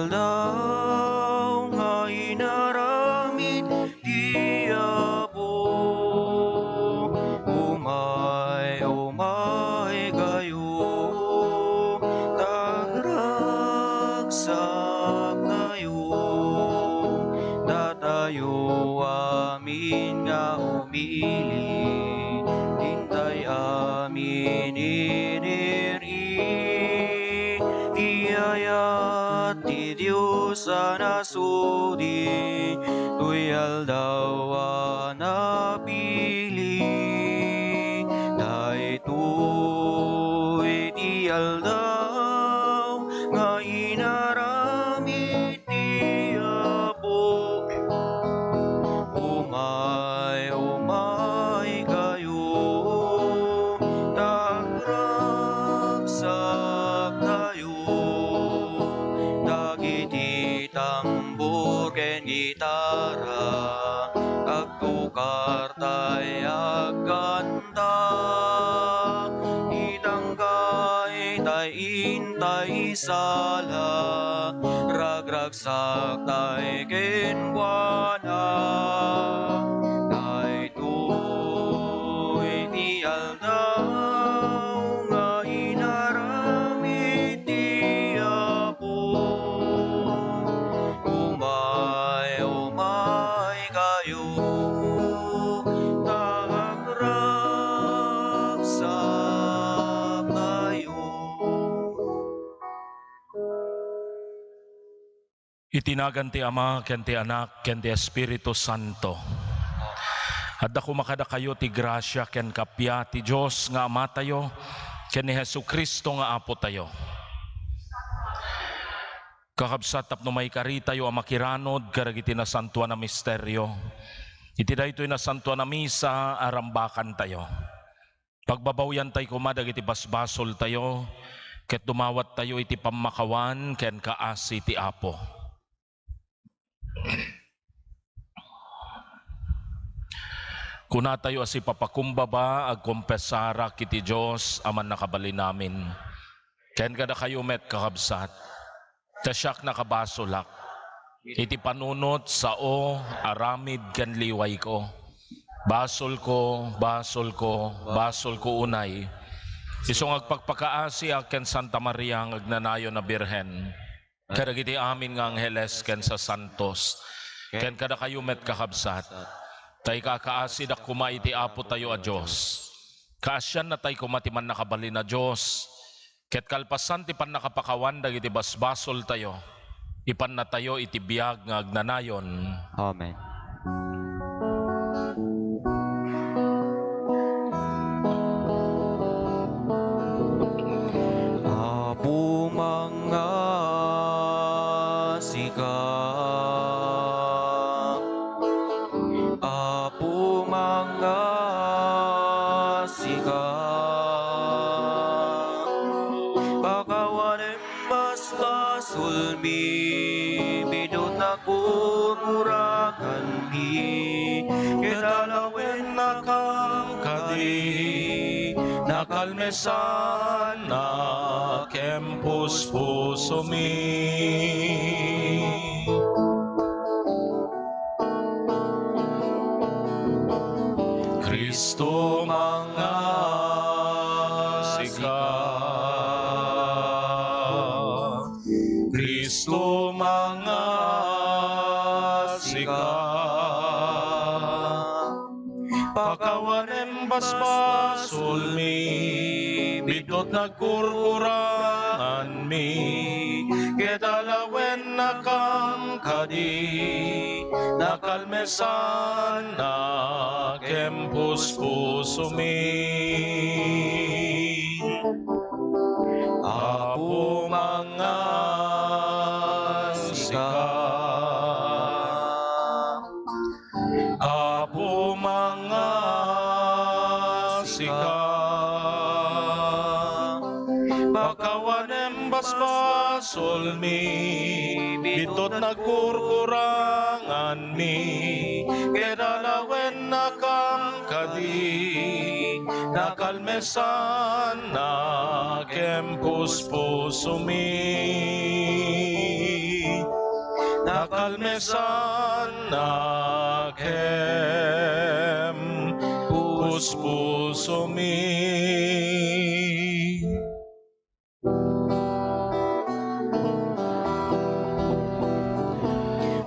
aldaw nga inaramid tiyabo. Umay kayo, tagragsak tayo, datayo amin nga umili, hintay amin iniri, iyayat ti Diyos sa nasudi, tuyal daw napili, daytoy ti aldaw nga inaramid ti Apo. Umay kayo, tagragsak tayo, dagiti tambor ken gitara, agtukar tay agkanta, itanggay tay intay sala, ragragsak tay kenkuana, daytoy ti aldaw nga inaramid ti Apo. Umay kayo, tagragsak tayo. Itinagan ti Ama, ken ti Anak, ken ti Espiritu Santo. Adda kumakada kayo ti grasya ken kapya ti Dios nga Ama tayo, ken ni Jesucristo nga Apo tayo. Kakabsat tapno may kari tayo amakiranod karagiti na santuan na misteryo. Iti daytoy na santuan na misa arambakan tayo. Pagbabawyan tayo kumadag iti basbasol tayo, ket dumawat tayo iti pamakawan ken kaasi ti Apo. Kuna tayo asi papakumbaba agkompesara kiti Dios aman nakabali namin. Ken kada kayo met kakabsat. Tasyak nakabasolak. Iti panunot sao aramid ken liway ko. Basol ko, basol ko, basol ko unay. Isong agpagpakaasi ken Santa Maria ang agnanayo na Birhen. Kadagiti amin nga angheles ken sa santos. Ken kada kayo met kakabsat. Tay kakaasi dak kumay ti Apo tayo a Dios. Kaasyan na tay kumatiman nakabali na Dios. Ket kalpasan ti pan nakapakawan dagiti basbasol tayo. Ipan na tayo iti biag nga agnanayon. Amen. Apo mga sikat, Apo mga sikat, pakawanem basbasulmi, bidot na kururakan mi, kedalawen nakamkadi, nakalmesan na kempus pusumi. Kristo mga sikat, Kristo mga sikat, pakawanem basbasulmi, bidot nagkurkurangan mi, kedalawen nakamkadi, nakalmesan na kempus pusumi. Apo mga sikat, Apo mga sikat, pakawanem basbasulmi, bitot nagkurkurangan mi, kedalawen nakamkadi, nakalmesan na kempus pusumi. nakalmesan nakem puspuso mi.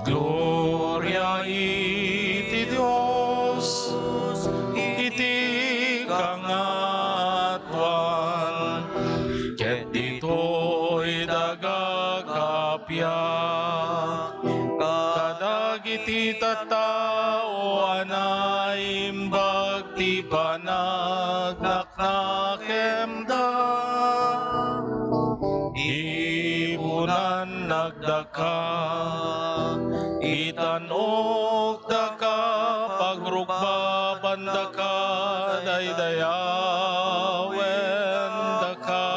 Gloria iti Dios, iti kangatuan, ket dito'y dagakapya, kadagiti tattao anay imbag ti panagnaknakemda, ibunan nagdaka, itanok daka, pagrukbaban daka, daydayawen daka,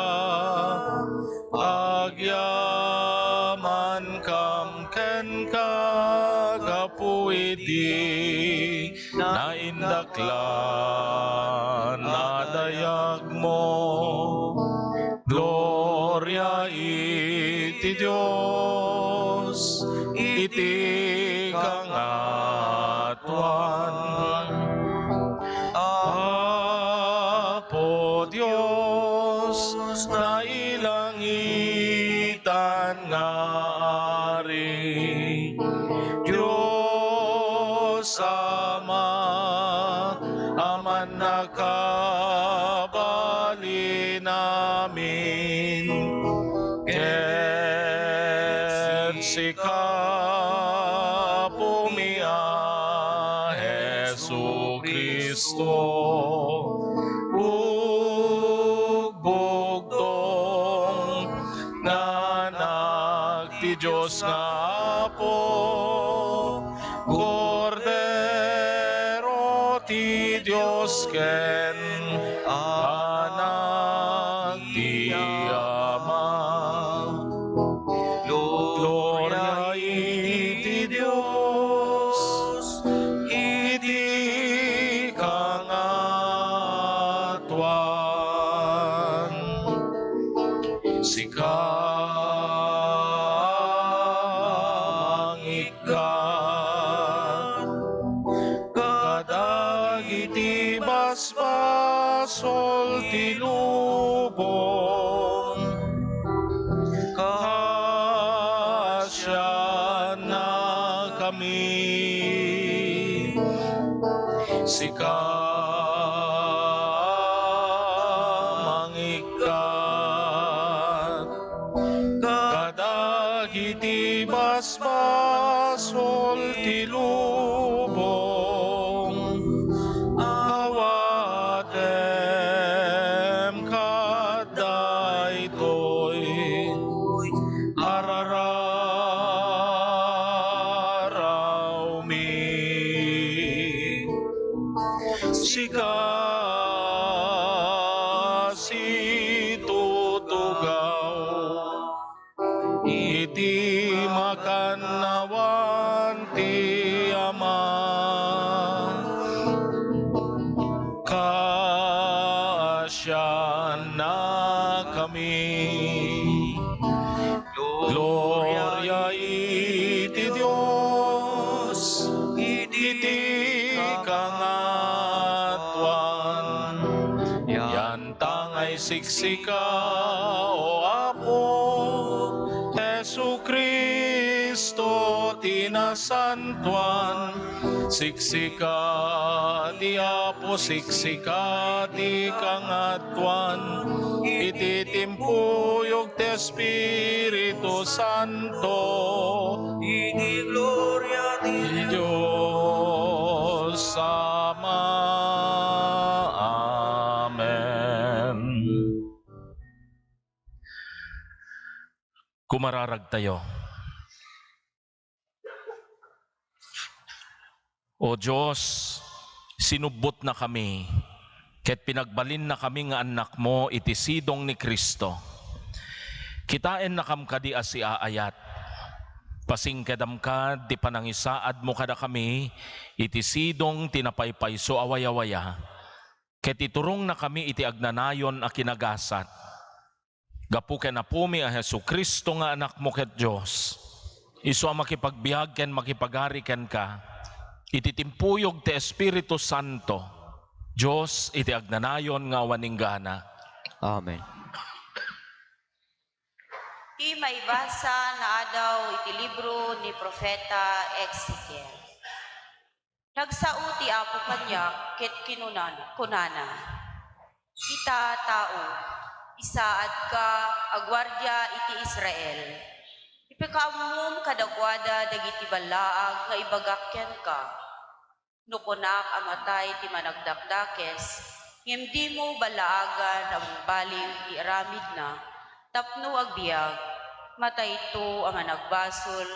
agyaman kam ken ka, kapuiti na indaklan nadayag mo. Gloria iti Dios, iti kangatuan. Apo Dios, na ilangitan nga ari, Diyos Ama, aman nakabali namin, ket sika pumia Jesu Kristo, bugbogdong nga ti Diyos nga Apo, Cordero ti Diyos ken anak ti Ama. Gloria iti Dios, iti kangatuan. Sika mangikkat, kadagiti basbasol ti lubong, kasya na kami. Sika mangikkat, kadagiti basbasol ti lubong, awatem kadaytoy arararaw mi. Sika situtugaw, iti makannawan ti Ama, kasya na kami. Gloria iti Dios, iti kangatuan, yan tangay siksika o Apo Jesu Kristo tinasantuan, siksika ti Apo, siksika ti kangatuan, iti timpuyog ti Espiritu Santo, iti gloria ti Diyos Ama. Amen. Kumararag tayo. O Diyos, sinubot na kami, ket pinagbalin na kami nga anak mo iti sidong ni Kristo. Kitain na kam kadi asi aayat, pasingkedam ka di panangisaad mo kada kami, iti sidong tinapaypayso awaya-waya, ket iturong na kami iti agnanayon a kinagasat. Gapu ken apumi a Jesu Kristo nga anak mo ket Diyos, Isu ang makipagbiag ken makipagari ken ka. Ititimpuyog ti Espiritu Santo. Diyos iti agnanayon nga awaning gana. Amen. Ti may basa na adaw iti libro ni Propeta Ezekiel. Nagsao ti Apo kanya ket kunana. Ita tao, isaad ka agwardya iti Israel. Ipikaamom kadagwada dagiti balaag nga ibagakyan ka. Nukunak amatay ti managdakdakes, ngem mo balaagan ang baliw ti aramid na, tapno agbiag, matay to ang nagbasol,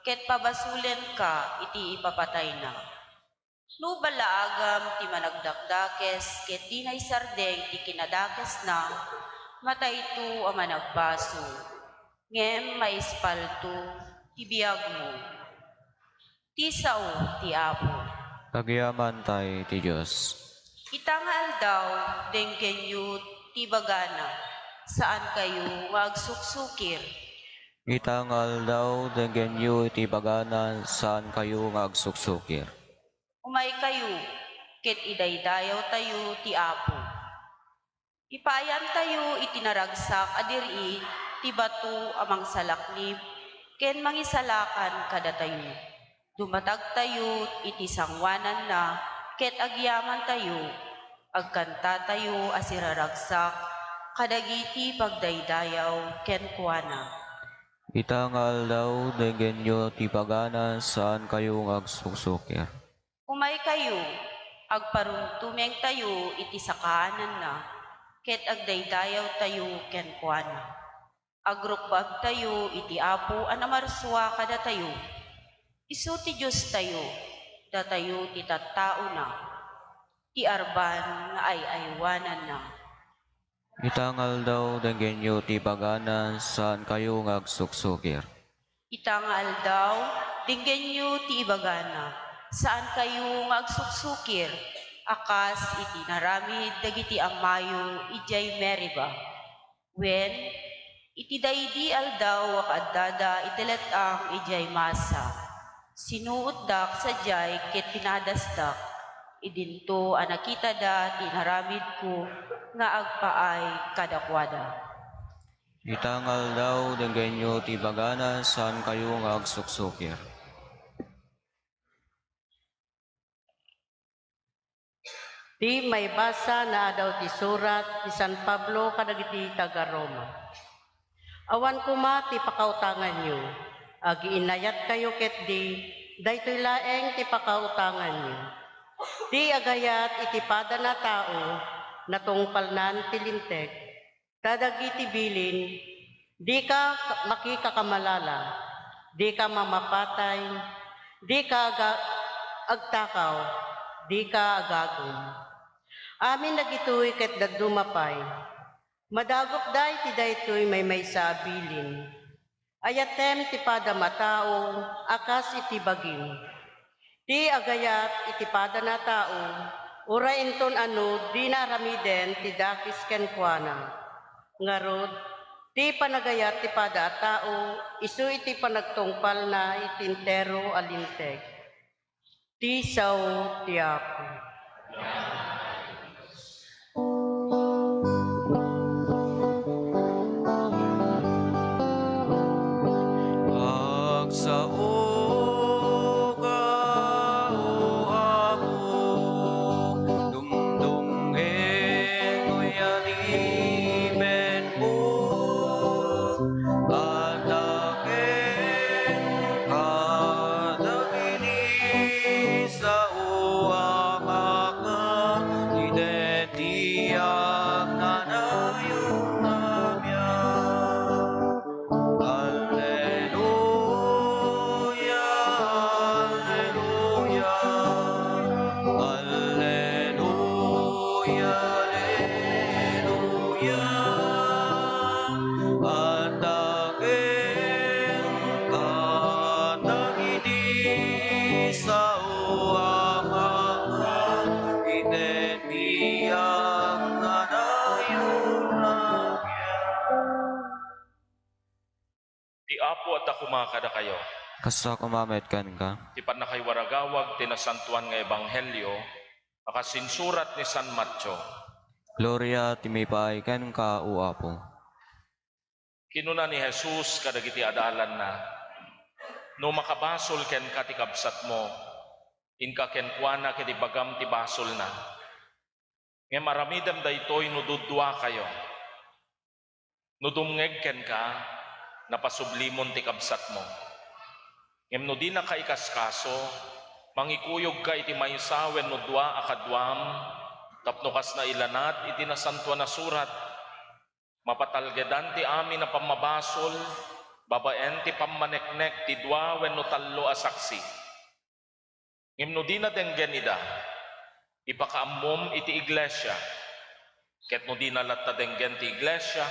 ket pabasulen ka iti ipapatay na. No balaagam ti managdakdakes, ket di nay sardeng ti kinadakes na, matay to ang nagbasol, ngem maispalto ti biag mo. Ti sao ti Apo. Kagyaman tayo ti Diyos. Itangal daw, denggenyo ti bagana, saan kayo agsuksukir. Itangal daw denggenyo iti baganan saan kayo nga agsuksukir. Umay kayo, ket idaydayaw tayo ti Apo. Ipayan tayo itinaragsak adiri ti bato amang salaklip, ken mangisalakan kada tayo. Dumatag tayo iti sangwanan na, ket agyaman tayo, agkanta tayo asiraragsak, kadagiti pagdaydayaw ken kuana. Itangal daw denggenyo ti baganan saan kayo nga agsuksukir. Umay kayo, agparuntumeng tayo iti sakaanan na, ket agdaydayaw tayo ken kuana. Agrukbab tayo iti Apo anamarswa kada tayo. Isu ti Diyos tayo, datayo ti tattao na, ti arban nga ay aywanan na. Itangal daw denggenyo ti baganan saan kayo nga agsuksukir. Itangal daw, dinggenyo ti ibagana, saan kayo nga agsuksukir, akas iti naramid dagiti amayo ijay Meriba. Wen, iti daydi aldaw akaddada itilet ang ijay masa. Sinuot dak sa jay ket pinadasdak, idinto anakita da tinaramid ko nga agpaay kadakwada. Itangal daw denggenyo ti baganan saan kayo nga agsuksukir. Di may basa na adaw ti surat ni San Pablo kadagiti taga Roma. Awan kuma ti pakautangan nyo, agiinayat kayo ket di, daytoy laeng ti pakautangan nyo. Di agayat itipada na tao, natungpalnan ti linteg, dadagiti bilin, di ka makikakamalala, di ka mamapatay, di ka agtakaw, di ka agagom. Amin nagitoy ket dadumapay, madagop day ti daytoy may sabilin. Ayatem ti pada matao, akas iti bagim. Ti agayat iti pada na tao, ura inton ano di naramiden ti dakis ken kuana. Ngarod, ti panagayat ti pada tao, isu iti panagtungpal na itintero alinteg. Ti sao ti Apo. Agsao ka o Apo, dumdumhen uyaliben mo, ataken kadagiti sao amaka, idetiak nanayon namyan. Alleluia, alleluia, alleluia, alleluia. Ataken kadagiti sao amaka, idetiak nanayon namyan. Di Apo at ako mga kada kayo. Kasak umamet kan ka. Ti panakay waragawag tinasantuan nga ebanghelyo akasinsurat ni San Mateo. Gloria timipay kan ka o Apo. Kinuna ni Jesus kadagiti adalan na, no makabasol ken katikabsat mo, inka ken kuana ken bagam ti basol na. Nga maramidam daytoy no dudwa kayo. No dumngeg ken ka, napasublimon ti kabsat mo. Ngem no di na kaikaskaso, mangikuyog ka iti maysa wenno dua akadwam, tapno kas na ilanat iti nasantuan na surat, mapatalgedan ti amin na pamabasol, babaen ti pammaneknek ti dua wenno tallo a saksi. Ngem no di na denggen ida, ipakaammom iti iglesia, ket no di na latta denggen ti iglesia,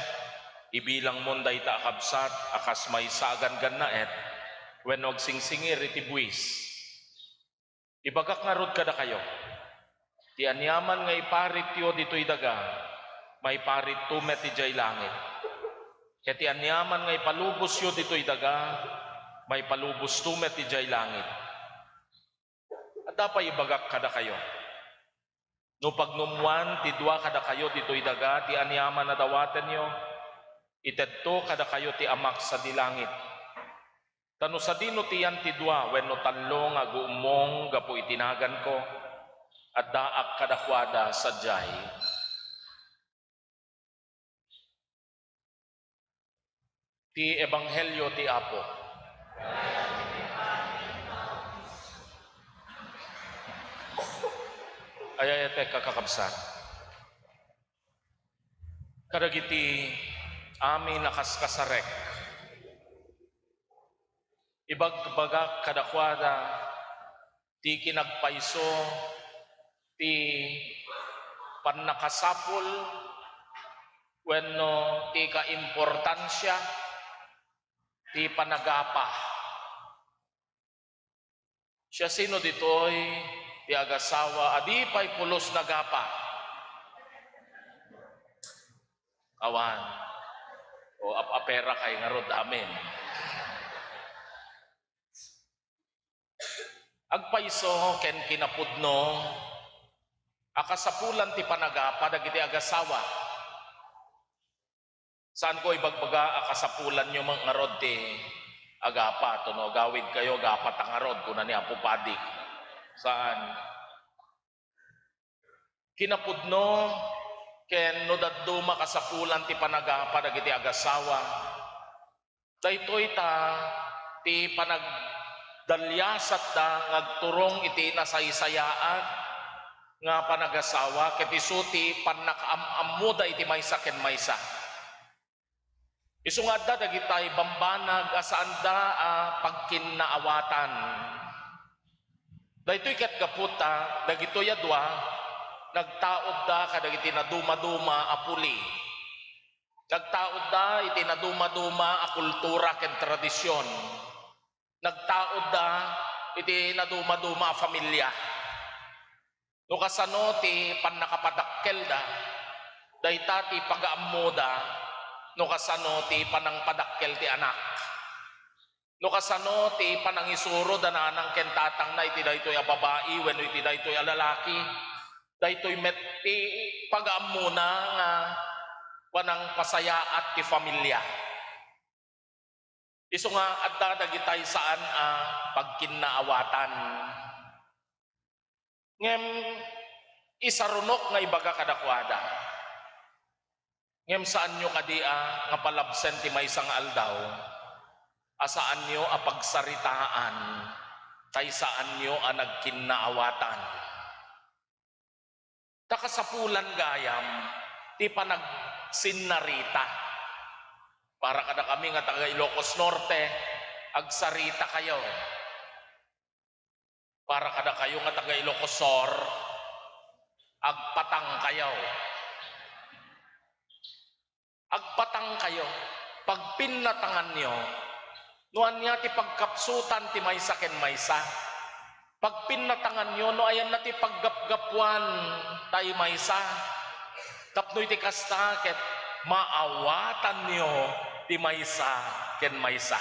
ibilang mon dayta akabsat akas maysa gannaet, wenno agsingsingir iti buwis. Ibagak nga rod kada kayo, ti anyaman nga iparit tiyo dito'y daga, may parit tumet ti jay langit. Ket ti anyaman nga ipalubos yo dito'y daga, may palubos tumet ti jay langit. At dapat ibagak kada kayo. No pagnumuan ti dua kada kayo dito'y daga, ti anyaman na dawaten yo, itedto kada kayo ti amak sa dilangit. Tano sa dino tiyan ti dua, wenno tallo nga guumong gapo itinagan ko, at daak kadakwada sa jay. Ti ebanghelyo ti Apo. Ayayate kakakabsat. Kadagiti amin nakaskasarek. Ibagbagak kadakwada ti kinagpaiso ti pannakasapul wenno ti kaimportansya ti panagapa. Siya sino ditoy ti agasawa adi pay pulos nagapa. Awan. O apera kay nga rod amin. Agpaiso ken kinapudno akasapulan ti panagapa dagiti agasawa. Saan ko ibagbaga akasapulan nyo mga rod ti agapa to no gawid kayo gapat ang rod kuna ni Apo Padik. Saan? Kinapudno ken no daddo makasapulan ti panagapa dagiti agasawa. Daytoy ta ti dalyasat da ngagturong iti nasaysayaan nga panagasawa ket isu ti pannakaammuda iti maysa ken maysa. Isu nga adda dagitay bambanag asaan da pagkinnaawatan. Daytoy ket gaputa dagitoy adwa nagtaod da kadagiti naduma-duma a puli. Nagtaod da iti naduma-duma a kultura ken tradisyon. Nagtaod da iti naduma-duma a familia. No kasano ti pannakapadakkel da, dayta ti pagaammo da, no kasano ti panangpadakkel ti anak. No kasano ti panangisuro da nanang ken tatang na iti daytoy a babae wenno iti daytoy a lalaki. Daytoy met ti pagaammo na nga panang pasayaat ti familia. Isu nga adda dagitay saan pagkinnaawatan. Ngem isarunok nga ibaga kadakwada. Ngem saan nyo kadia nga palabsen ti maysa nga aldaw, asaan nyo a pagsaritaan, tay saan nyo a nagkinnaawatan. Takasapulan gayam, ti panagsinnarita. Para kada kami nga taga Ilocos Norte, agsarita kayo. Para kada kayo nga taga Ilocos Sur, agpatang kayo. Agpatang kayo. Pag pinnatangan nyo, nuan niya ti pagkapsutan ti maysa ken maysa. Pag pinnatangan nyo, no ayan na ti paggapgapuan tayo maysa. Tapno iti kasta ket maawatan nyo ti maysa ken maysa.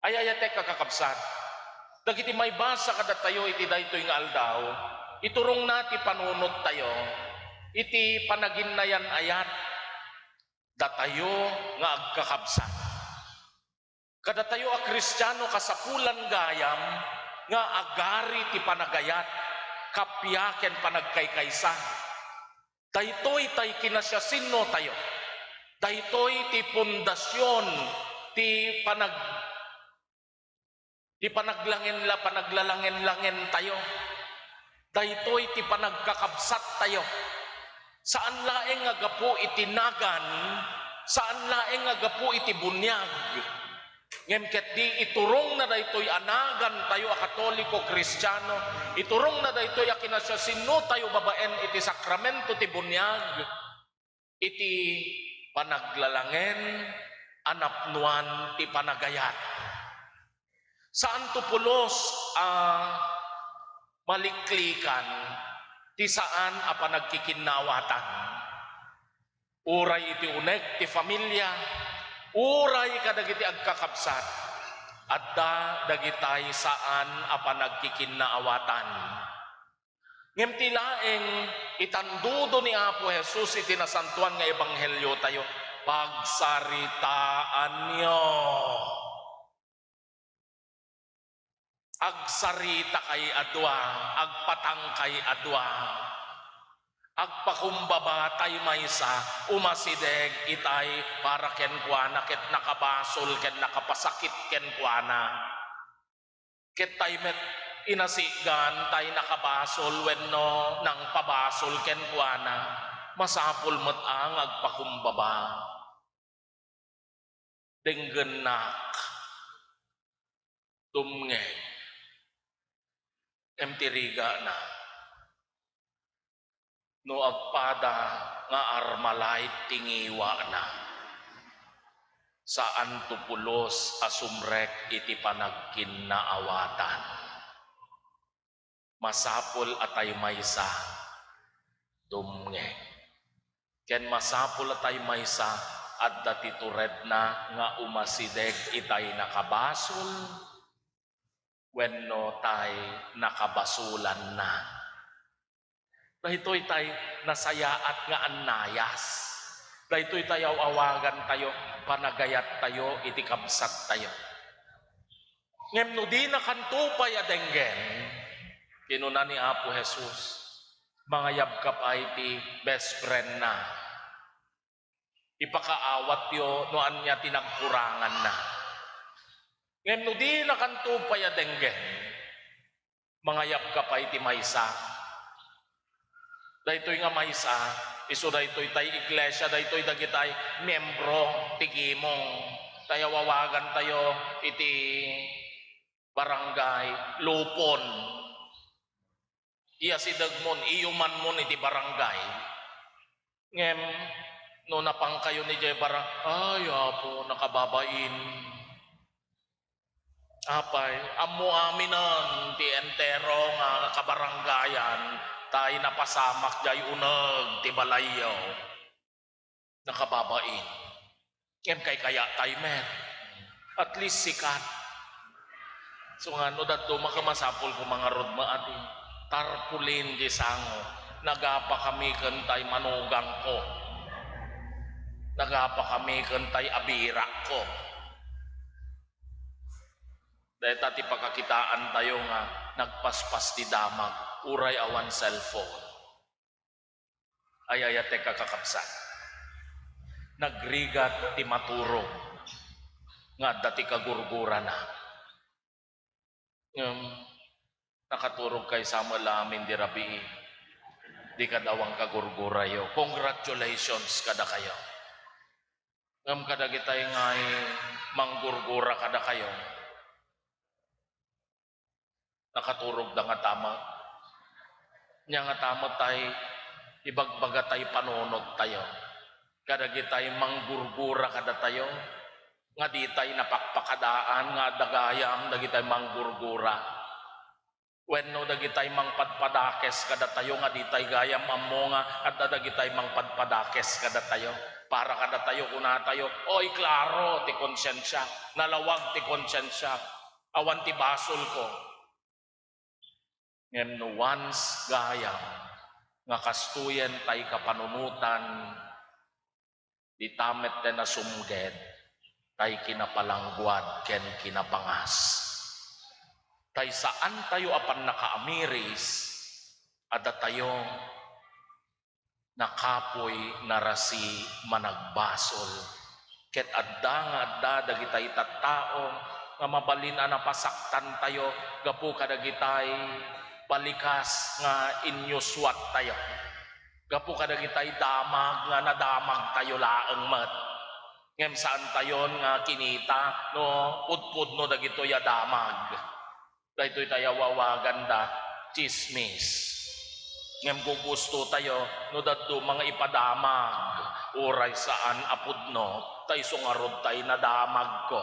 Ayayate kakakabsat. Dagiti may basa kada tayo iti daytoy nga aldaw, iturong nati panunot tayo, iti panaginnayan ayat, datayo nga agkakabsat. Kada tayo a Kristiyano kasapulan gayam, nga agari ti panagayat, kapyaken panagkaykaysa. Daytoy tay kinasyasinno tayo. Daytoy ti pundasyon, ti panaglalangin-langin tayo. Daytoy ti panagkakabsat tayo. Saan laeng nga gapu iti nagan, saan laeng nga gapu iti bunyag. Ngem ket di iturong na daytoy anagan tayo a Katoliko Kristiyano, iturong na daytoy a kinasyasinno tayo babaen iti sakramento ti bunyag, iti panaglalangin, anapnuan ti panagayat. Saan tupulos maliklikan, ti saan a panagkikinawatan. Uray iti unek ti familia, uray kadagiti agkakabsat, adda dagitay saan a panagkikinawatan. Ngem ti laeng itandudo ni Apo Jesus iti nasantuan nga ebanghelyo tayo, pagsaritaan niyo. Agsarita kay adwa, agpatang kay adwa, agpakumbaba tay maysa, umasideg itay para ken kuana, ket nakabasol ken nakapasakit ken kuana. Ket tay met inasigan tay nakabasol wenno nang pabasol ken kuana, masapul met ang agpakumbaba. Denggenak tumngeg emtiriga na no agpada nga armalay tingiwa na saan tupulos asumrek iti panagkinaawatan. Masapul atay maysa dumngeg ken masapul atay maysa adda titured na nga umasideg itay nakabasol wenno tay nakabasulan na. Dahitoy tay nasayaat nga annayas. Dahitoy tayo awagan tayo, panagayat tayo, iti kabsat tayo. Ngem no di nakantupay adenggen, kinuna ni Apo Jesus, mangayab ka pa iti best friend na. Ipakaawat yo no anya tinagkurangan na. Ngem no di nakantupay adenggen, mangayab ka pa iti maysa. Daytoy nga maysa, iso daytoy tay iglesia, daytoy dagitay membro ti gimong. Tayo wawagan tayo iti barangay lupon. Iya si dagmon, iyuman mon iti barangay. Ngem no napang kayo ni jay barang, ay apo nakababain. Apay, amo aminan ti entero nga kabaranggayan, tay napasamak jay uneg ti balayaw. Nakababain. Ngem kay kaya tay met. At least sikat. So nga no dadto makamasapol ko mga rodma ati. Tarpulin di sango. Nagapa kami kentay manugang ko. Nagapa kami kentay abirak ko. Dahil tati pagkakitaan tayo nga nagpaspas di damag, uray awan cellphone. Ayayate kakakapsat. Nagrigat ti maturo nga dati kagurgura na. Nakaturog kay sama lamin di rabi. Di kadawang kagurgura yo. Congratulations kada kayo. Ngam kada kitay ngay manggurgura kada kayo. Nakaturog da nga tama. Nya nga tama tay ibagbaga tay panunod tayo. Kada gitay manggurgura kada tayo. Nga di tay napakpakadaan nga dagayam dagitay manggurgura. Wenno dagitay mangpadpadakes kada tayo nga di tay gayam ammo nga at dagitay mangpadpadakes kada tayo. Para kada tayo kuna tayo, oy klaro ti konsensya, nalawag ti konsensya, awan ti basol ko. Ngem no once gayam, nga kastuyen tay kapanunutan, di tamet ten na sumged, tay kinapalangguad ken kinapangas. Tay saan tayo apan nakaamiris, ada tayo nakapoy narasi managbasol. Ket adda nga adda dagitay tattao nga mabalin na pasaktan tayo, gapu kadagitay balikas nga inyuswat tayo. Gapu kadagitay damag nga nadamag tayo laeng met. Ngem saan tayon nga kinita no pudpud no dagitoy a damag. Daytoy tayo wawaganda chismis. Ngem gusto tayo no dadto mga ipadamag uray saan apudno tay sungarod tay nadamag ko.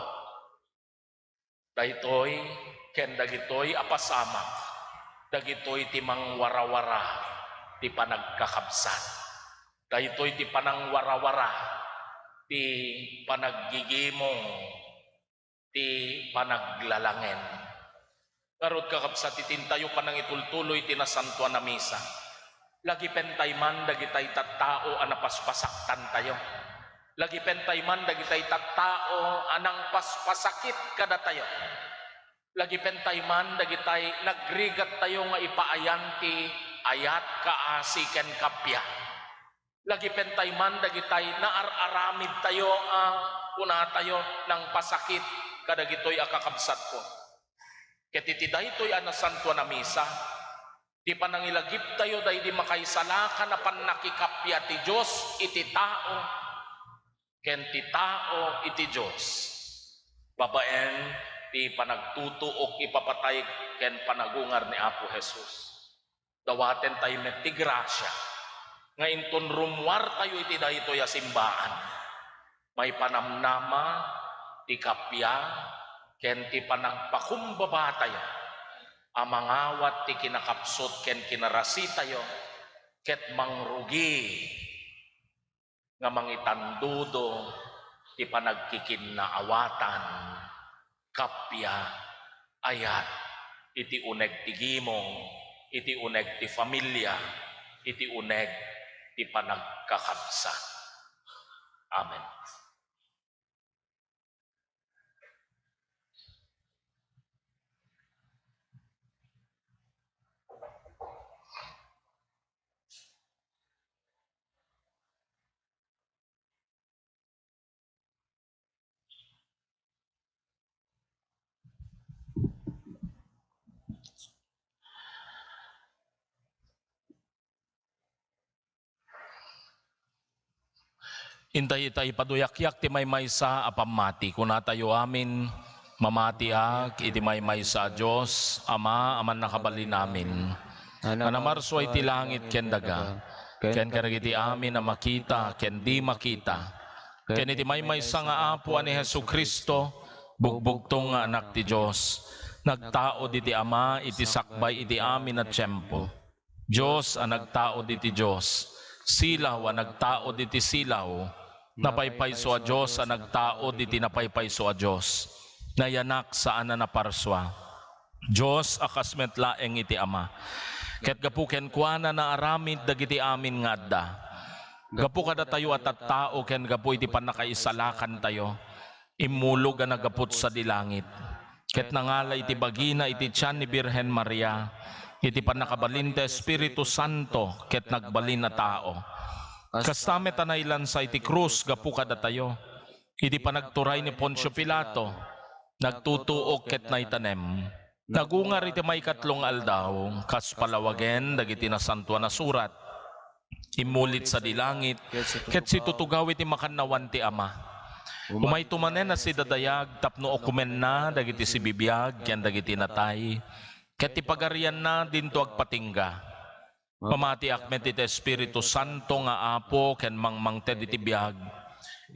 Daytoy ken dagitoy apasamak. Dagitoy ti mangwarawara ti panagkakabsat. Daytoy ti panangwarawara ti panaggigimong ti panaglalangen. Karod kakabsat itintayo panang itultuloy ti nasantuan na misa. Lagi pentay man dagitay tattao anapaspasaktan tayo. Lagi pentay man dagitay tattao anang paspasakit kada tayo. Lagi pentay man dagitay nagrigat tayo nga ipaayanti ayat kaasi ken kapya. Lagi pentay man dagitay naararamid tayo kuna tayo ng pasakit kadagitoy akakabsat ko. Ket iti daytoy anasantuan na misa, di panangilagip tayo day di makaisalakan na panakikapya ti Diyos iti tao, ken ti tao iti Diyos. Babaen ti panagtutuok ipapatay ken panagungar ni Apo Jesus. Dawaten tayo met ti grasya, nga inton rumwar tayo iti daytoy a simbaan. May panamnama ti kapya, ken ti panagpakumbaba tayo, amangawat ti kinakapsot ken kinarasi tayo, ket mangrugi nga mangitandudo ti panagkikinnaawatan, kapya, ayat, iti uneg ti gimong, iti uneg ti familia, iti uneg ti panagkakabsat. Amen. Intay paduyakyak ti maysa a pamati. Kuna tayo amin mamatiak iti maysa a Dios Ama aman nakabalin namin. Anamarso ay ti langit ken daga. Ken karagiti amin na makita ken di makita. Ken iti maysa nga apo ani Hesukristo bugbugtong nga anak ti Dios. Nagtao diti Ama iti sakbay iti amin at tiyempo. Dios ang nagtao diti Dios. Silaw ang nagtao diti silaw. Napaypayso a Diyos ang nagtao diti napaypayso a Diyos. Nayanak saan na naparswa. Diyos akasmet laeng iti Ama. Ket gapu ken kuana na aramid dagiti amin nga adda. Gapu kada tayo at tao ken gapu iti panakaisalakan tayo. Imulog ang nagaput sa dilangit. Ket nangala iti bagina iti tiyan ni Birhen Maria. Iti panakabalin ti Espiritu Santo ket nagbalin na tao. Kastamet anaylan sa iti krus gapu kada tayo. Iti panagturay ni Poncio Pilato. Nagtutuok ket naitanem. Nagungar iti may katlong aldaw. Kas palawagen dagiti nasantuan na surat. Imulit sa dilangit. Ket situtugaw iti makannawan ti Ama. Umay tumanen na si dadayag tapno okumen na dagiti si bibiyag ken dagiti natay. Ket ipagarian na dinto agpatingga. Pamati akmet iti Espiritu Santo nga apo ken mangmangted iti biag.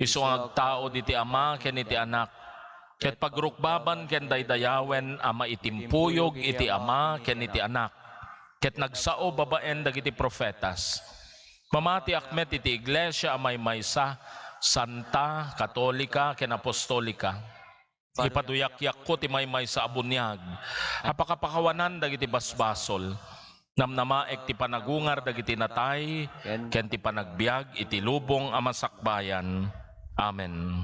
Isu ang agtao diti Ama ken iti anak. Ket pagrukbaban ken daydayawen ama itimpuyog iti Ama ken iti anak. Ket nagsao babaen dagiti profetas. Mamati akmet iti iglesia amay maysa, Santa, Katolika, ken Apostolika. Ipaduyak-yak ko ti may sa abunyag. Apakapakawanan dagiti basbasol. Namnamaek ti panagungar dagiti natay, ken ti panagbiag iti lubong a masakbayan. Amen.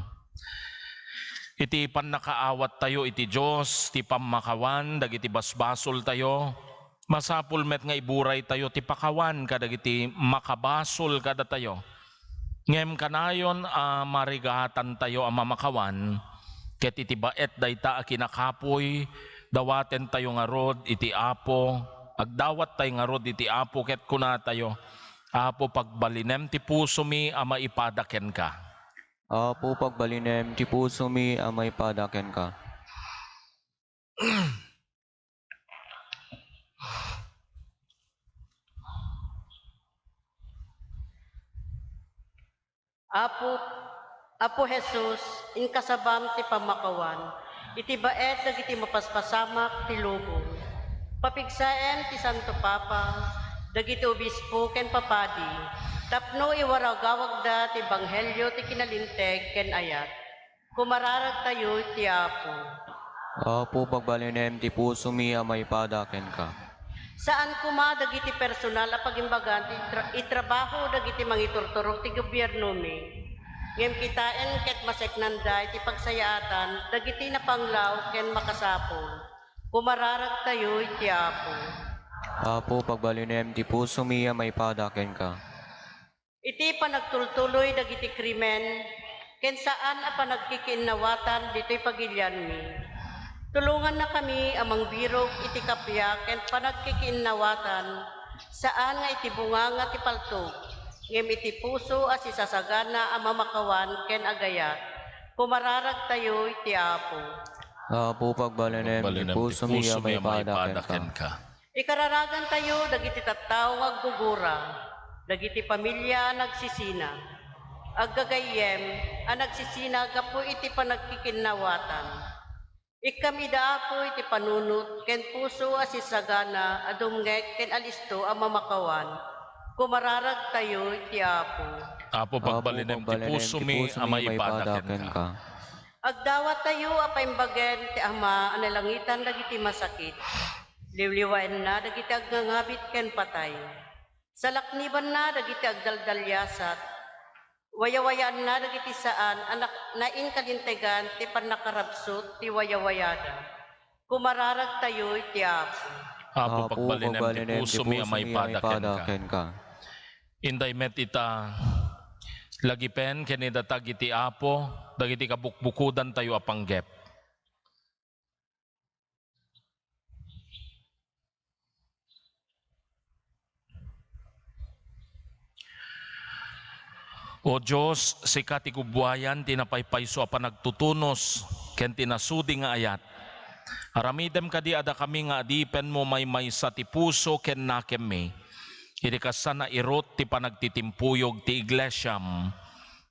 Iti pannakaawat tayo iti Dios, ti pammakawan dagiti basbasol tayo. Masapul met nga iburay tayo ti pakawan kadagiti makabasol kada tayo. Ngem kanayon marigatan tayo ang mamakawan, ket iti baet dayta a kinakapoy, dawaten tayo nga rod iti Apo, agdawat tayo nga rod iti Apo, ket kuna tayo, Apo pagbalinem ti puso mi a maipadaken ka. Apo pagbalinem ti puso mi a maipadaken ka. Apo Jesus, in kasabam ti pamakawan, iti baet dagiti mapaspasamak ti lubong. Papigsaen ti Santo Papa, dagiti obispo ken papadi, tapno iwaragawag da ti Ebanghelyo ti kinalinteg ken ayat. Kumararag tayo ti Apo. Apo pagbalinem ti puso mi a maipadaken ka. Saan kuma dagiti personal a pagimbagan itrabaho dagiti mangiturturok ti gobyerno mi. Ngem kitaen ket maseknanday ti pagsayaatan dagiti napanglaw ken makasapol. Kumararag tayo iti Apo. Apo pagbalinem ti puso mi a maipadaken ka. Iti panagtultuloy dagiti krimen ken saan a panagkikinawatan dito'y pagilyan mi. Tulungan na kami amang birog iti kapya ken panagkikinawatan, saan nga iti bunganga ti paltog, ngem iti puso as isasagana a mamakawan ken agayat. Kumararag tayo iti Apo. Apo pagbalinem ti puso mi a maipadaken ka. Ikararagan tayo dagiti tattao nga aggugura, dagiti pamilya nagsisina, aggagayem a nagsisina gapu iti panagkikinawatan. Ikamida po iti panunot, ken puso as isagana, adumngek ken alisto ang mamakawan. Kumararag tayo iti Apo. Apo pagbalinem ti puso mi a maipadaken ka. Agdawat tayo a paimbagen ti Ama analangitan dagiti masakit. Liwliwaen na dagiti aggangabit ken patay. Salakniban na dagiti agdaldalyasat. Wayawayaan na dagiti saan anak nain kalintegan ti panakarabsot ti wayawayada. Kumararag tayo iti Apo. Apo pagbalinem ti puso mi a maipadaken ka. Inday met ita lagipen ken idatag iti Apo dagiti kabukbukudan tayo a panggep. O Diyos, sika ti kubwayan, tinapaypayso a panagtutunos, ken tinasudi nga ayat. Aramidem kadi ada kami nga adipen mo may sa ti puso ken nakem mi. Irikasan na irot ti panagtitimpuyog ti iglesyam,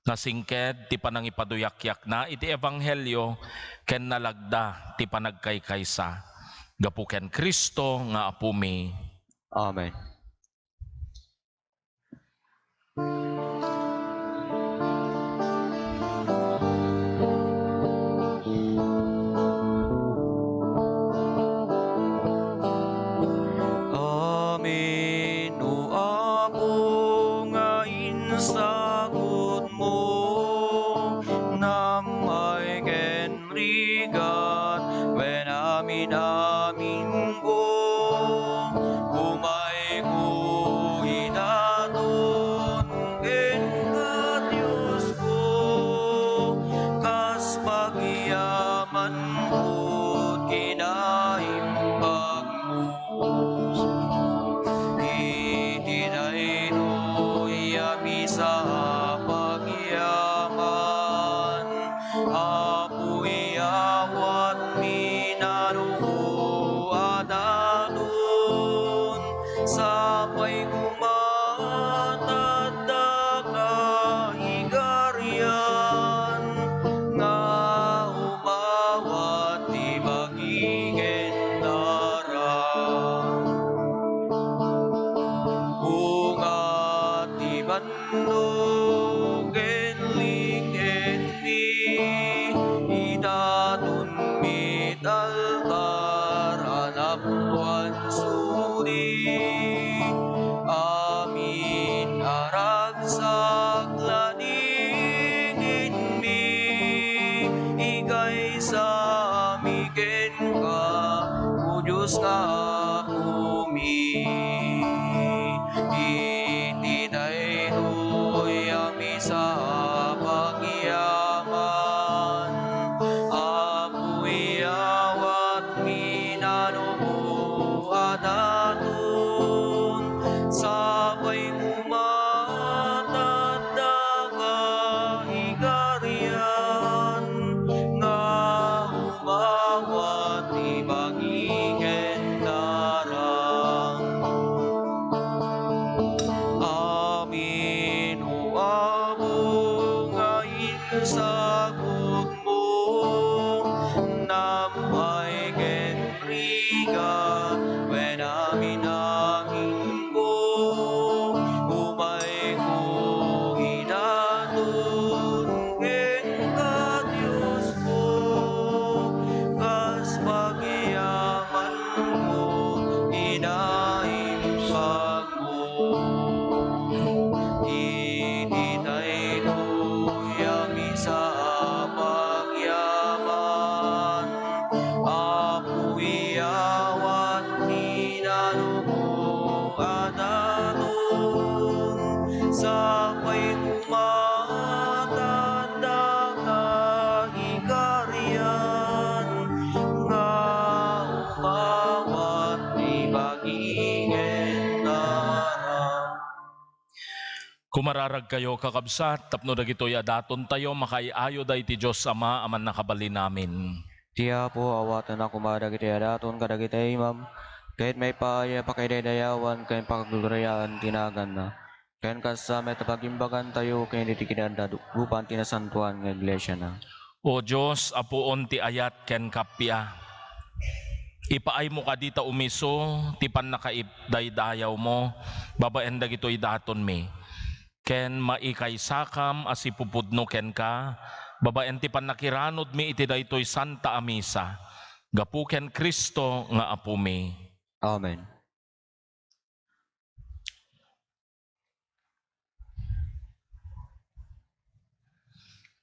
nasingked ti panangipaduyakyak na iti ebanghelyo, ken nalagda ti panagkaykaysa. Gapu ken Kristo nga apo mi. Amen. Sagot mo nang may kenrigat when amin ko umay ko inaton ken ka Diyos ko kas pagyaman mo kinaimbag mo sa pagyaman, apoy awat minaruo ada Diyos nga umi. Itinay do'y ami sa pagyaman. Apoy awat minanubo adaton. Sabay umatadaga higarian. Nga umawat ibagigen darang. Amin o abo ngayon sagot mo. Namay genriga when amin angin ko. Umay ko inaton ken ka Diyos ko. Kas pagyaman ko inaimbag mo. Ininay do'y ami sa pagyaman. Apoy awat minanubo adaton. Sabay umatadaga higarian. Nga umawat ibagigen darang. Kumararag kayo kakabsat, tapno dagitoy adaton tayo, makaiayo day ti Diyos Ama, aman nakabali namin. Tiya po awatan ako madagiti adaton kadagiti imam. Kahit may paaya pa kay dayawan kayo pagdurayaan tinagan na. Kayan kasama at pagimbagan tayo kayo niti kinanda lupan tinasantuan ng iglesia na. O Diyos, apuon ti ayat ken kapya. Ipaay mo ka dita umiso, tipan nakaipdaydayaw mo, babaen dagitoy daton mi. Ken maikay sakam as ipupudno ken ka, babaen ti panakiranod mi iti daytoy Santa Amisa. Gapu ken Kristo nga apu mi. Amen.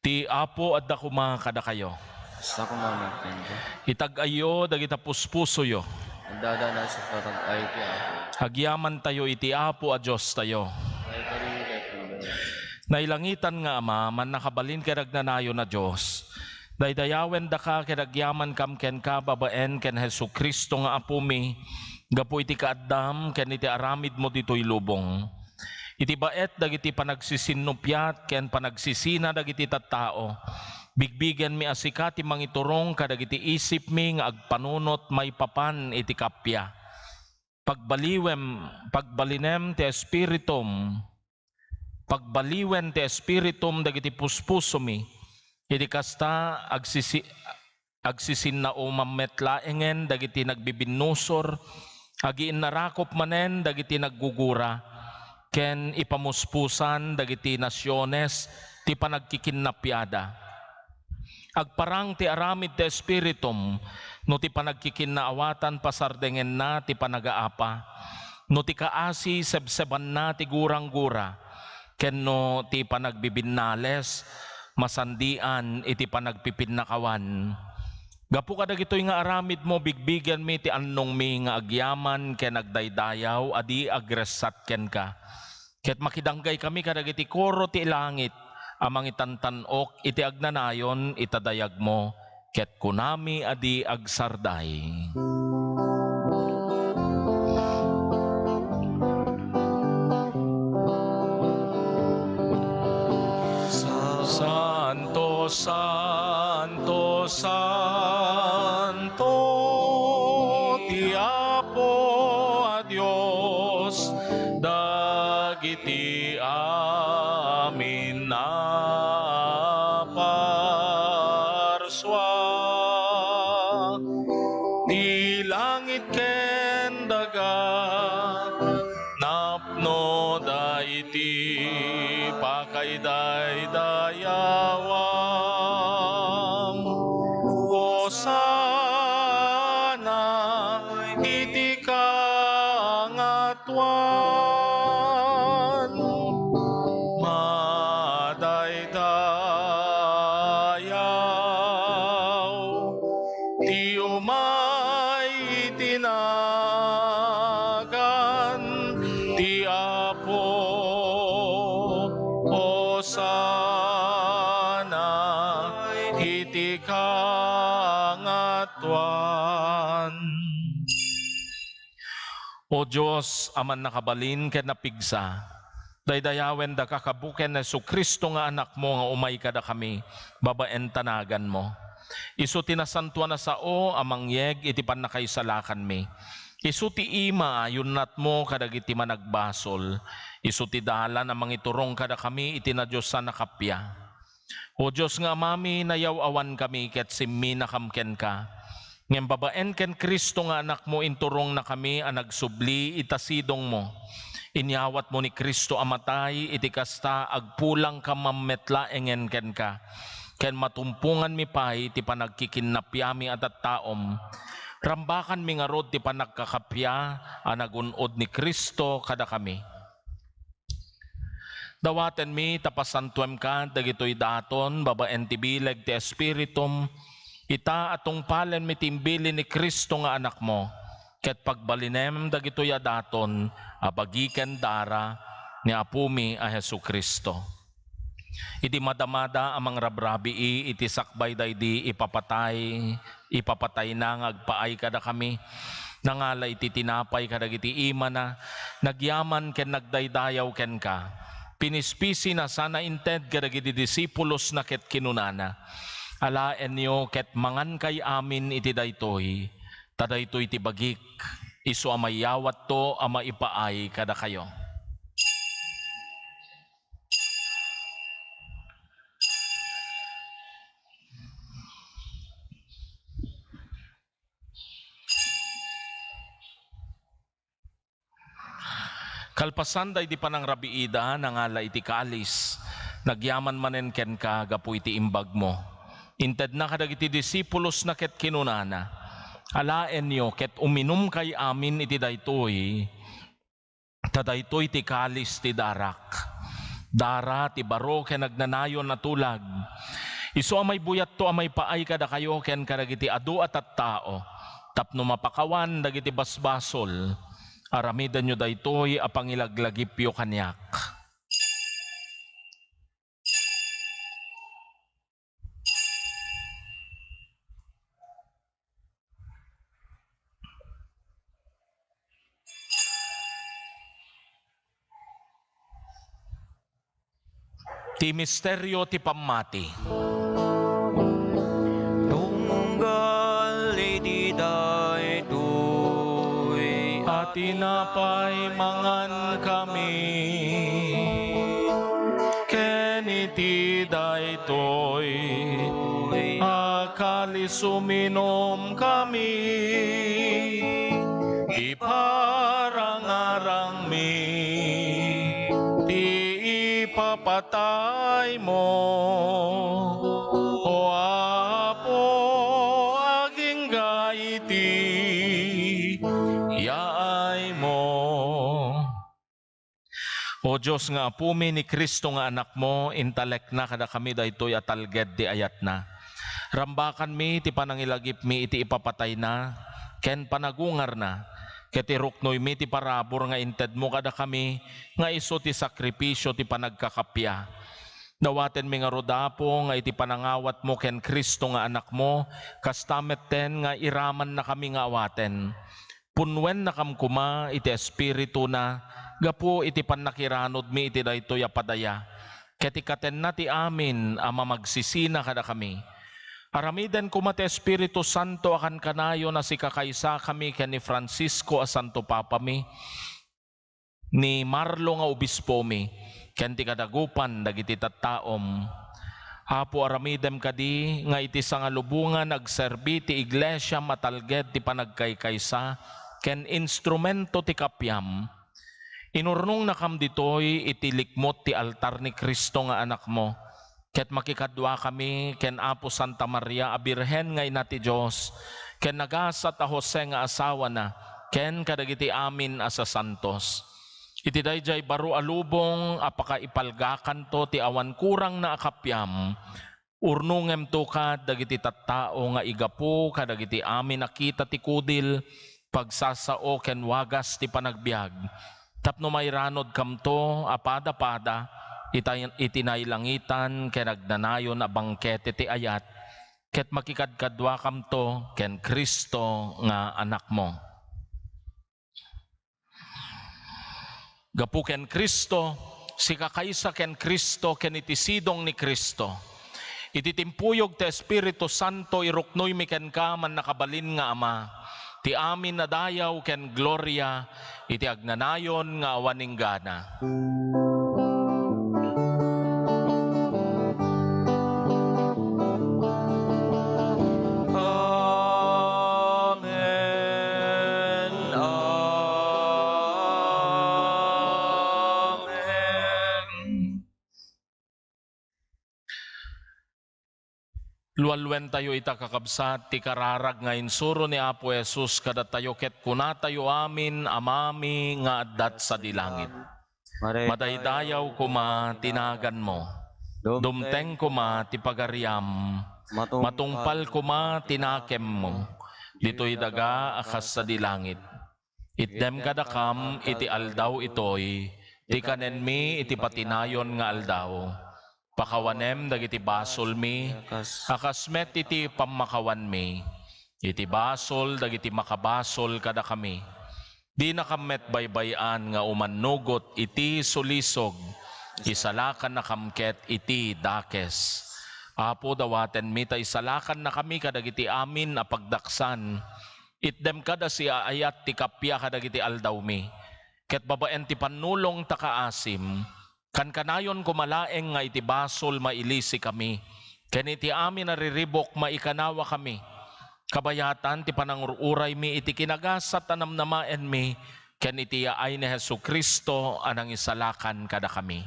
Ti apo adda kuma kada kayo. Sa kumamit nito. Itag-ayo dagita puspuso yo. Nagdadana sa patag-ay ti ako. Hagyaman tayo iti apo a Diyos tayo. Ay karigay kong Nailangitan nga Ama, man nakabalin keragnanayo na Diyos. Daydayawen da ka keragyaman kam ken ka babaen ken Hesu Kristo nga apu mi. Gapu iti kaadam ken iti aramid mo ditoy lubong. Iti baet dagiti panagsisinupyat ken panagsisina dagiti tattao. Bigbigen mi asikati mangiturong kadagiti isip mi nga agpanunot may papan iti kapya. Pagbaliwem ti espiritum. Pagbaliwen ti espiritum dagiti puspuso mi. Iti kasta agsisinao mametlaengen dagiti nagbibinusor. Agiin narakop manen dagiti naggugura. Ken ipamuspusan dagiti nasyones ti panagkikinnapyada. Agparang ti aramid ti espiritum no ti panagkikinnaawatan pasardengen na ti panagaapa. No ti kaasi sebseban na ti gurang-gura. Ken no ti panagbibinales masandian iti panagpipinnakawan. Gapu ka dagitoy nga aramid mo bigbigan mi ti annong mi nga agyaman ken agdaydayaw adi agresat ken ka. Ket makidanggay kami kadagiti koro ti langit amang itantanok iti agnanayon itadayag mo ket kunami adi agsarday. Santo, Santo, Santo, ti Apo a Dios, dagiti amin na parswa. Di langit ken daga, napno daiti pakaidayawam. Hosana iti kangatuan. Madaydayaw ti umay tinagan ti Apo o sana iti kangatuan. O Diyos, aman nakabalin ken napigsa, daydayawen da kakabuken na Kristo nga anak mo nga umay kada kami, babaen tanagan mo. Isu tinasantuan na sao amang yeg iti panakaisalakan mi. Isu ti ima yunat mo kadagiti managbasol. Isu ti dalan amang iturong kada kami iti na Diyos sa nakapya. O Diyos nga amami nayaw-awan kami ket simmi nakamken ka. Ngem babaen ken Kristo nga anak mo inturong na kami ang nagsubli itasidong mo. Inyawat mo ni Kristo amatay iti kasta agpulang ka mammetla engen ken ka. Ken matumpungan mi pay ti panagkikinnapyami at taom. Rambakan mi nga rod ti panagkakapya ang nagunod ni Kristo kada kami. Dawaten mi tapasantuem ka dagitoy daton babaen ti bileg ti espiritum. Ita atong palen mi timbili ni Kristo nga anak mo, ket pagbalinem dagitoy daton abagiken dara ni apumi a Hesu Kristo. Iti madamada amang rabrabii iti sakbay daydi ipapatay na ngagpaay kada kami. Nangala iti tinapay kadagiti ima na nagyaman ken nagdaydayaw ken ka. Pinispisi na sana inted kadagiti disipulos na ket kinunana. Alaen nyo ket mangan kay amin iti daytoy, tadaytoy ti bagik, isu amayawat to ama ipaay kada kayo. Kalpasan day di panang rabiida nangala iti kalis, nagyaman manen ken ka gapu iti imbag mo. Inted na kadagiti disipulos na ket kinunana, alaen nyo ket uminum kay amin iti daytoy, tadaytoy ti kalis ti darak. Dara ti baro ken nagnanayon na tulag. Isu amay buyat to amay paay kada kayo ken kadagiti adu at tao. Tapno mapakawan dagiti basbasol, aramidan nyo daytoy apang ilaglagipyo kanyak. Ti misteryo ti pammati. Tunggal iti daytoy At tinapay mangan kami, ken iti daytoy akalis uminom kami, iparangarang mi ti ipapatay mo, o Apo aging gaiti yaay mo. O Diyos nga apumi ni Kristo nga anak mo, intalek na kada kami daytoy atalged di ayat na. Rambakan mi ti panangilagip mi iti ipapatay na, ken panagungar na, ket iruknoy mi ti parabor nga inted mo kada kami, nga iso ti sakripisyo ti panagkakapya. Dawaten mi nga rodapo nga iti panangawat mo ken Kristo nga anak mo, kastamet ten nga iraman na kami nga awaten. Punwen na kamkuma iti espiritu na, gapu iti panakiranod mi iti daytoy apadaya. Ket ikaten na ti amin ama magsisina kada kami. Aramiden kuma ti Espiritu Santo akan kanayo na si kakaysa kami ken ni Francisco a Santo Papa mi, ni Marlo nga obispo mi, ken ti kadagupan dagiti tattaom. Apo aramidem kadi nga iti sangalubungan agserbi ti iglesia matalged ti panagkaykaysa ken instrumento ti kapyam. Inurnong nakam ditoy iti likmot ti altar ni Kristo nga anak mo. Ket makikadwa kami ken Apo Santa Maria a Birhen nga ina ti Dios, ken nagasat a Jose nga asawa na, ken kadagiti amin as santos. Iti dayjay baro alubong apaka ipalgakan to ti awan kurang na akapyam. Urnungem to ka dagiti tattao nga igapu kadagiti amin nakita ti kudil, pagsasao ken wagas ti panagbiag, tapno may ranod kamto apada-pada, itinaylangitan ken nagnanayon a bangkete ti ayat, ket makikadkadwa kamto ken Kristo nga anak mo. Gapu ken Kristo, si kakaysa ken Kristo ken itisidong ni Kristo. Ititimpuyog ti Espiritu Santo iruknoy mi ken ka man nakabalin nga Ama. Ti amin na dayaw ken gloria, iti agnanayon nga awaning gana. Amen. Amen. Lualwen tayo ita kakabsat, ti kararag nga insuro ni Apo Jesus kada tayo ket kunatayo amin amami nga addat sa dilangit. Madaydayaw kuma tinagan mo, dumteng kuma ti pagariam, matungpal kuma tinakem mo, dito'y daga akas sa dilangit. Itdem kadakam iti aldaw itoy, ti kanenmi iti patinayon nga aldaw. Pakawanem dagiti basol mi, akasmet iti pamakawan mi, iti basol dagiti makabasol kada kami. Di nakamet baybayan nga umanugot iti sulisog, isalakan na kamket iti dakes. Apo dawaten mi ta isalakan na kami kadagiti amin a pagdaksan, itdem kada si aayat ti kapya kadagiti aldaw mi, ket babaen ti panulong takaasim, kan kanayon kumalaeng nga iti basol mailisi kami, ken iti amin nariribok maikanawa kami. Kabayatan ti panangururay mi iti kinagasat anamnamaen mi, ken iti yaay ni Jesucristo anang isalakan kada kami.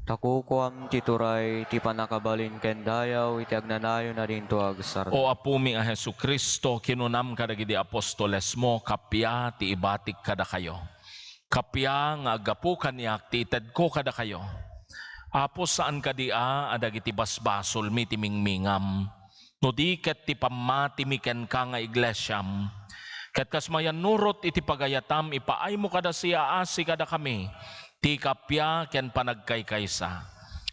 Takukuam ti turay, ti panakabalin ken dayaw, iti agnanayon na dinto agsar. O apumi a Jesucristo, kinunam kadagiti apostoles mo, kapya ti ibatik kada kayo. Kapya nga agapu kanyak ti ited ko kada kayo. Apo saan kadia adagiti basbasol mi timingmingam. No di ket ti pamati mi ken ka nga iglesyam. Ket kasmayan nurot iti pagayatam ipaay mo kada siya asi kada kami. Ti kapya ken panagkaykaysa.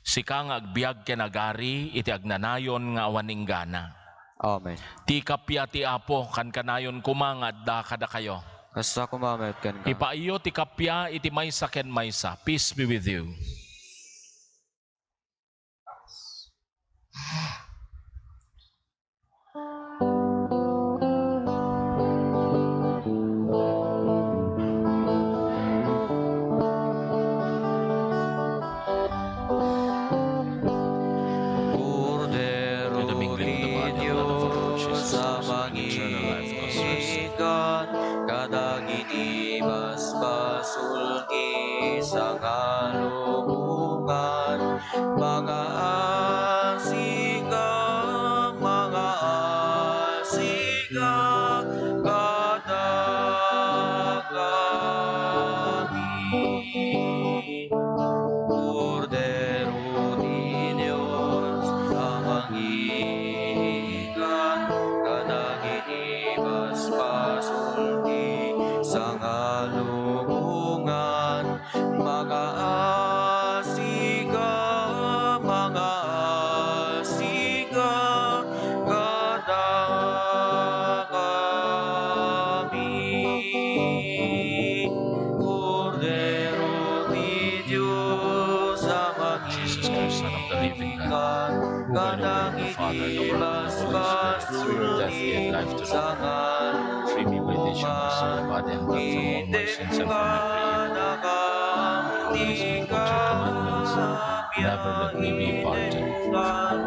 Sika nga agbiag ken agari iti agnanayon nga awaning gana. Amen. Ti kapya ti Apo kan kanayon kuma nga adda kada kayo. Kasta kumamet ken ka. Ipaiyo ti kapya iti maysa ken maysa. Peace be with you. Cordero In the mingling of the body di and blood of our Lord Diyos Jesus sa Christ, in eternal life, concerns mangikan, kadagiti basbasul isang alubungan, mga asika, kadagami. Cordero di Diyos sa mangikan, kadagiti basbasul isang alubungan, mga asika, kadagami. Cordero di Diyos sa Jesus Christ, Son of the living God, mangikan, who by the word of the Father, the work of the Holy Spirit, through your death gave life to the world. Free me by the issuance of the body and blood from all my sins and from every evil. Promise to keep your commandments. Never let me be parted from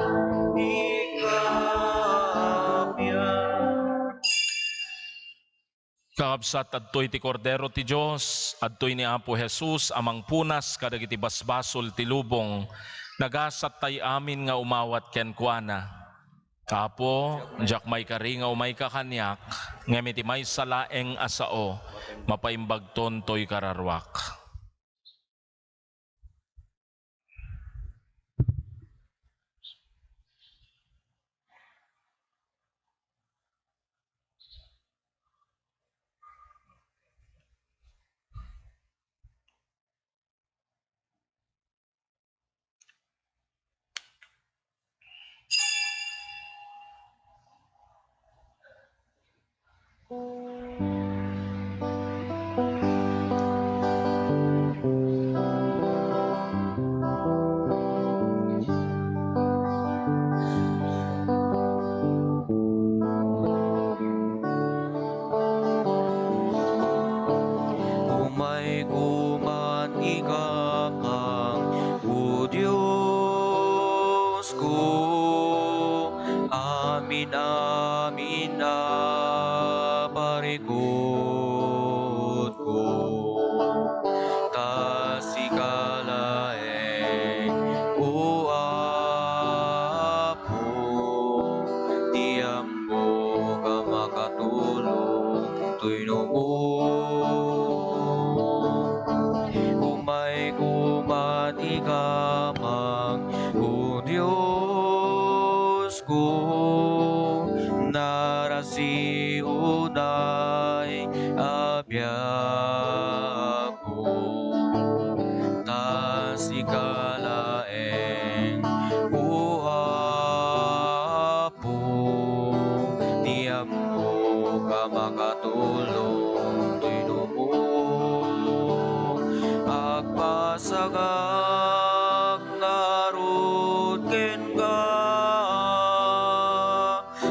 Kakabsat adtoy ti Kordero ti Dios, adtoy ni Apo Jesus amang punas kadagiti basbasol ti lubong, nagasat tay amin nga umawat ken kuana. Kapo, jak may kari nga umay kakanyak, ngamit may salaeng asao, mapaimbagton toy kararwak. Umay kuman ikamang o Diyos ko, amin amin na parikot ko. Tasikalaeng o Apo, tiyam mo ka makatulong tuyno mo. Umay kuman ikamang o Diyos ko, narasi unay abiyag ko. Tasikalaeng o Apo, tiyam mo ka makatulong tuyno mo. Agpasagak ngarut ken ka,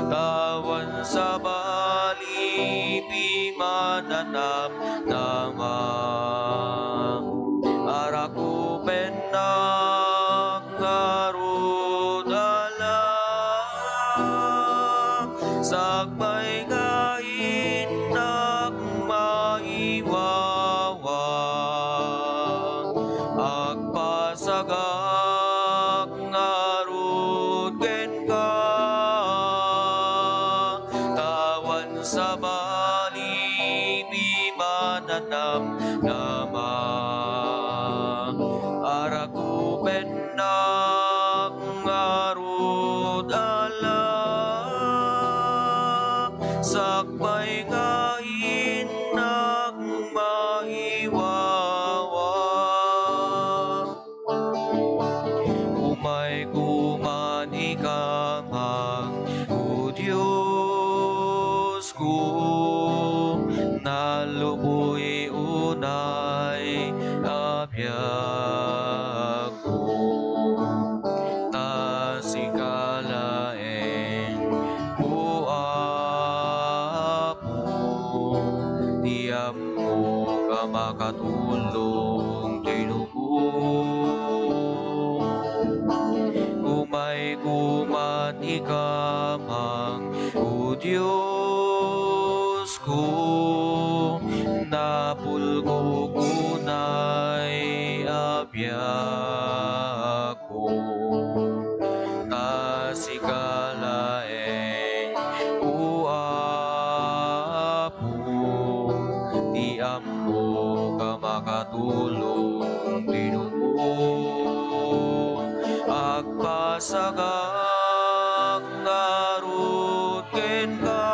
tawan sa bali pimananap namang araku penak ngarut alam, sakbay ngain nak maiwawa. Agpasagak ngarut ken ka, tawan sa bali pimananam namang araku penak ngarut alam, sakbay ngain nak maiwawa. Umay kuman ikamang o Diyos ko, naluboy unay abiyag ko. Tasikalaeng o Apo, tiyam mo ka makatulong tuyno mo. Umay kuman ikamang o Diyos ko, napulgo kunay abiyag ko. Tasikalaeng o Apo, tiyam mo ka makatulong tuyno mo. Agpasagak ngarut ken ka,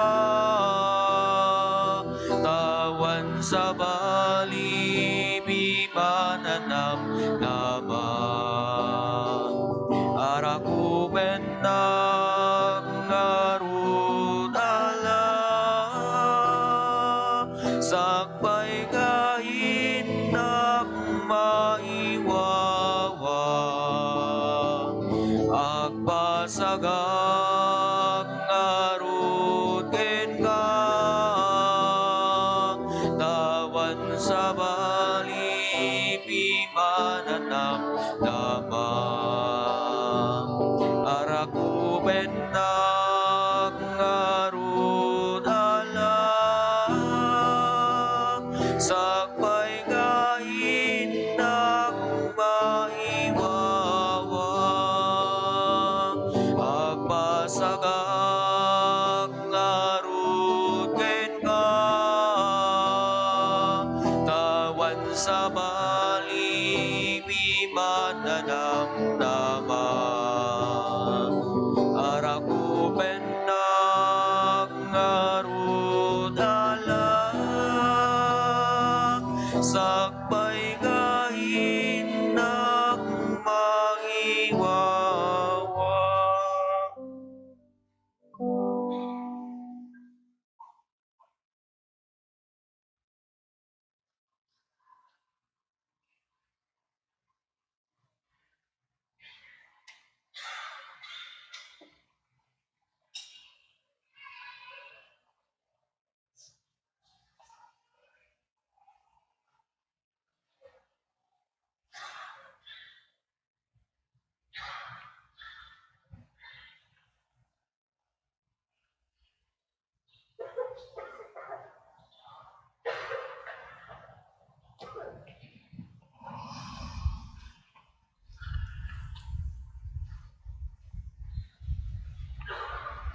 tawan sa bali pimananam namang araku penak ngarut alam, sakbay ngain nak maiwawa. Agpasagak ngarut ken ka, tawan sa bali pimananam namang araku penak ngarut alam, sakbay ngain nak maiwawa. Agpasagak ngarut ken ka, tawan sa bali pimananam namang araku penak ngarut alam, sakbay ngain nak maiwawa.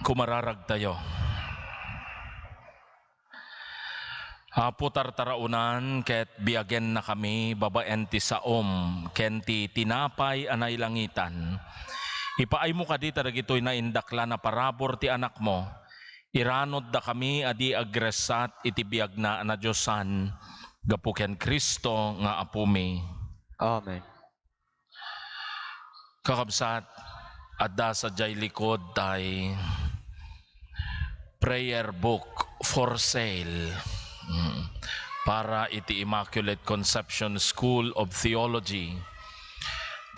Kumararag tayo. Apo tartaraunan ket biyagen na kami babaen ti saom ken ti tinapay anay langitan. Ipaay mo kadita dagitoy na indakla na parabor ti anak mo. Iranod da kami adi agresat iti biag na Diyosan gapu ken Kristo nga apumi. Amen. Kakabsat, adda sa jay likod tay prayer book for sale para iti Immaculate Conception School of Theology.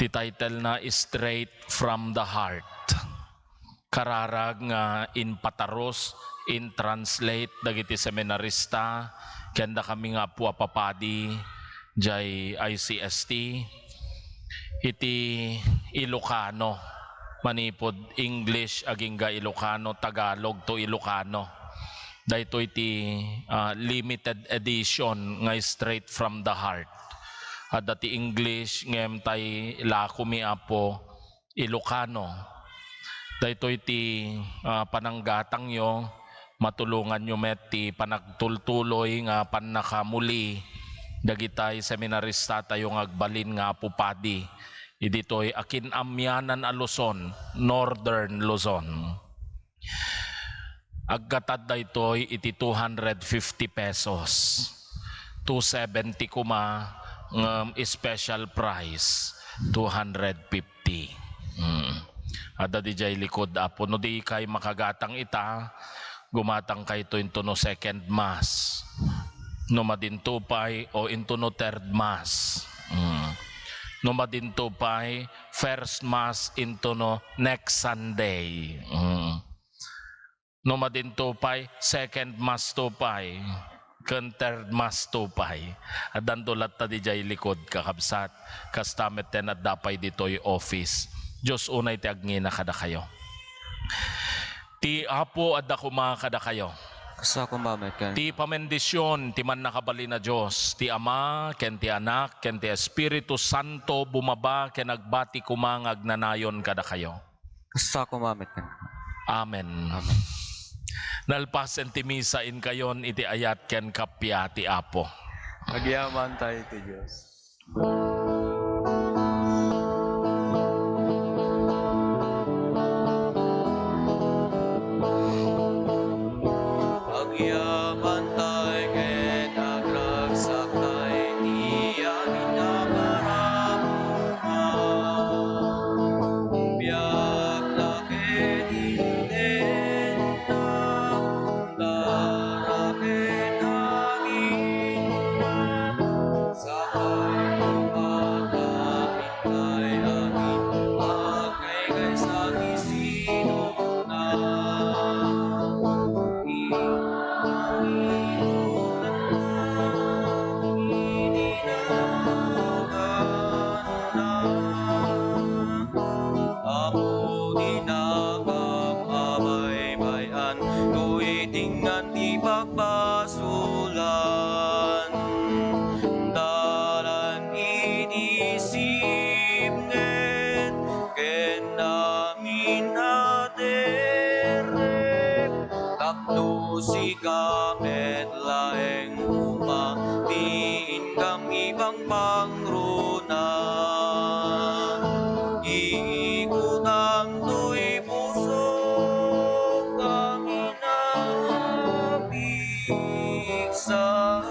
Ti title na Straight from the Heart. Kararag nga in pataros, in translate dagiti seminarista, kenda kami nga papadi jay ICST, iti Ilocano, manipod English aging ga Ilocano, Tagalog to Ilocano. Dahito iti limited edition nga Straight from the Heart. At dati English ngem tay lakumi apo Ilocano. Dahito iti pananggatang yo, matulungan nyo met ti panagtultuloy nga panakamuli dagitay seminarista tayo agbalin nga pupadi. Idito'y Akinamyanan a Luzon, Northern Luzon. Aggatad da ito'y iti 250 pesos. 270 kuma special price, 250. Ada di jay likod apo. No di kay makagatang ita, gumatang kay ito into no second mass. No madintupay o into no third mass. No madintupay, first mass into no next Sunday. No madintupay, second mass tupay, ken third mass tupay. At dandulat ta di jay likod kakabsat, kastamet ten at dapay dito'y office. Diyos unay ti agngina kada kayo. Ti apo adda kuma kada kayo. Sa kumamet ken. Ti pamendisyon ti man nakabali na Diyos, ti Ama, ken ti Anak, ken ti Espiritu Santo bumaba ken nagbati kumang agnanayon kada kayo. Sa kumamet ken. Amen. Amen. Nalpasen ti misa in kayon iti ayat ken kapya ti apo. Agyaman tayo ti Diyos. Agyaman tayo ken agragsak tayo ti amin na maramuhan. Biag na ken intenda, dara ken angin, sakay pagkapit kay angin, agay sa isinong na. Amo dinagapabay-bayan, tuitingan di pagbasulan. Dalan inisipngen, ken namin aderep, tapno si kamet laeng uma, diin kang ibang pangruna. Iikutang to'y puso kang inabig sa